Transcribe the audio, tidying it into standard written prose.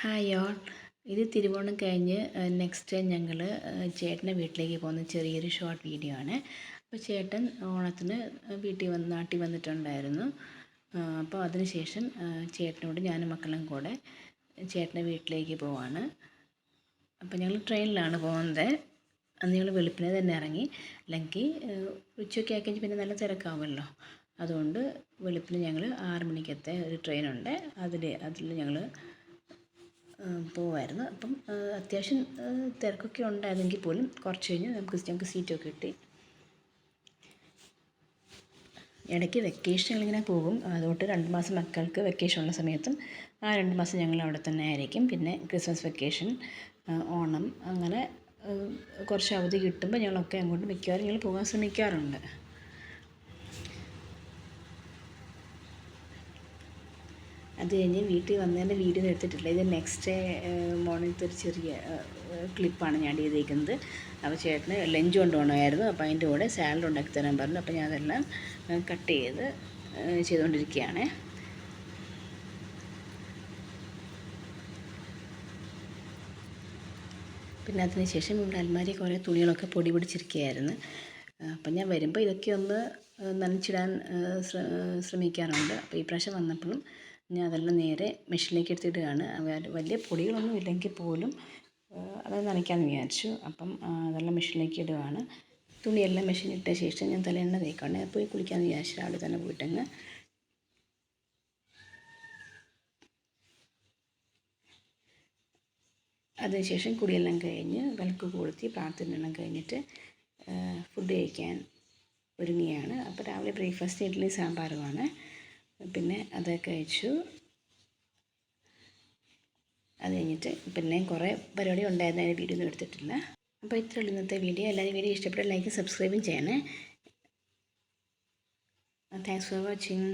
Hi all. ഇത് തിരുവോണം കഴിഞ്ഞ് next ഞങ്ങൾ ചേട്ടൻ്റെ വീട്ടിലേക്ക് പോകുന്ന ചെറിയൊരു ഷോർട്ട് വീഡിയോ ആണ്. അപ്പോൾ ചേട്ടൻ ഓണത്തിന് നാട്ടിൽ വന്നിട്ടുണ്ടായിരുന്നു. അപ്പോൾ അതിനുശേഷം ചേട്ടനോട് ഞാനും മക്കളും കൂടെ ചേട്ടൻ്റെ വീട്ടിലേക്ക് പോവാണ്. അപ്പോൾ ഞങ്ങൾ ട്രെയിനിലാണ് പോകുന്നത്. അന്ന് ഞങ്ങൾ വെളുപ്പിനെ തന്നെ ഇറങ്ങി, അല്ലെങ്കിൽ ഉച്ചയൊക്കെ ആക്കി പിന്നെ നല്ല തിരക്കാവുമല്ലോ. അതുകൊണ്ട് വെളുപ്പിന് ഞങ്ങൾ 6 മണിക്കത്തെ ഒരു ട്രെയിനുണ്ട്, അതിൽ ഞങ്ങൾ പോവായിരുന്നു. അപ്പം അത്യാവശ്യം തിരക്കൊക്കെ ഉണ്ടായിരുന്നെങ്കിൽ പോലും കുറച്ച് കഴിഞ്ഞ് ഞങ്ങൾക്ക് സീറ്റൊക്കെ കിട്ടി. ഇടയ്ക്ക് വെക്കേഷനുകളിങ്ങനെ പോകും. അതുകൊണ്ട് 2 മാസം മക്കൾക്ക് വെക്കേഷൻ ഉള്ള സമയത്തും ആ 2 മാസം ഞങ്ങൾ അവിടെ തന്നെ ആയിരിക്കും. പിന്നെ ക്രിസ്മസ് വെക്കേഷൻ, ഓണം, അങ്ങനെ കുറച്ച് അവധി കിട്ടുമ്പോൾ ഞങ്ങളൊക്കെ അങ്ങോട്ട് മിക്കവാറും ഞങ്ങൾ പോകാൻ ശ്രമിക്കാറുണ്ട്. അത് കഴിഞ്ഞ് വീട്ടിൽ വന്നതിൻ്റെ വീഡിയോ എടുത്തിട്ടില്ല. ഇത് നെക്സ്റ്റ് മോർണിംഗത്തെ ഒരു ചെറിയ ക്ലിപ്പാണ് ഞാൻ ചെയ്തേക്കുന്നത്. അപ്പോൾ ചേട്ടന് ലഞ്ച് കൊണ്ടുപോകണമായിരുന്നു. അപ്പോൾ അതിൻ്റെ കൂടെ സാലഡ് ഉണ്ടാക്കി തരാൻ പറഞ്ഞു. അപ്പോൾ ഞാൻ അതെല്ലാം കട്ട് ചെയ്തുകൊണ്ടിരിക്കുകയാണ്. പിന്നെ അതിന് ശേഷം ഇവിടെ അൽമാരി കുറേ തുണികളൊക്കെ പൊടി പിടിച്ചിരിക്കുകയായിരുന്നു. അപ്പം ഞാൻ വരുമ്പോൾ ഇതൊക്കെ ഒന്ന് നനച്ചിടാൻ ശ്രമിക്കാറുണ്ട്. അപ്പോൾ ഈ പ്രാവശ്യം വന്നപ്പോഴും ഞാൻ അതെല്ലാം നേരെ മെഷീനിലേക്ക് എടുത്തിടുകയാണ്. വലിയ പൊടികളൊന്നും ഇല്ലെങ്കിൽ പോലും അത് നനയ്ക്കാമെന്ന് വിചാരിച്ചു. അപ്പം അതെല്ലാം മെഷീനിലേക്ക് ഇടുകയാണ്. തുണിയെല്ലാം മെഷീനിട്ട ശേഷം ഞാൻ തലയെണ്ണ തേക്കാണ്. പോയി കുളിക്കാമെന്ന് വിചാരിച്ചു. രാവിലെ തന്നെ പോയിട്ടങ്ങ് അതിനുശേഷം കുടിയെല്ലാം കഴിഞ്ഞ് വിളക്ക് കൊളുത്തി പ്രാർത്ഥനയെല്ലാം കഴിഞ്ഞിട്ട് ഫുഡ് കഴിക്കാൻ ഒരുങ്ങിയാണ്. അപ്പോൾ രാവിലെ ബ്രേക്ക്ഫാസ്റ്റ് ഇഡ്ഡലി സാമ്പാറുമാണ്. പിന്നെ അതൊക്കെ കഴിച്ചു. അത് കഴിഞ്ഞിട്ട് പിന്നെ കുറേ പരിപാടി ഉണ്ടായിരുന്നു, അതിൻ്റെ വീഡിയോ ഒന്നും എടുത്തിട്ടില്ല. അപ്പോൾ ഇത്രയുള്ളൂ ഇന്നത്തെ വീഡിയോ. എല്ലാവരും വീഡിയോ ഇഷ്ടപ്പെട്ട ലൈക്ക് സബ്സ്ക്രൈബും ചെയ്യണേ. Thanks for watching.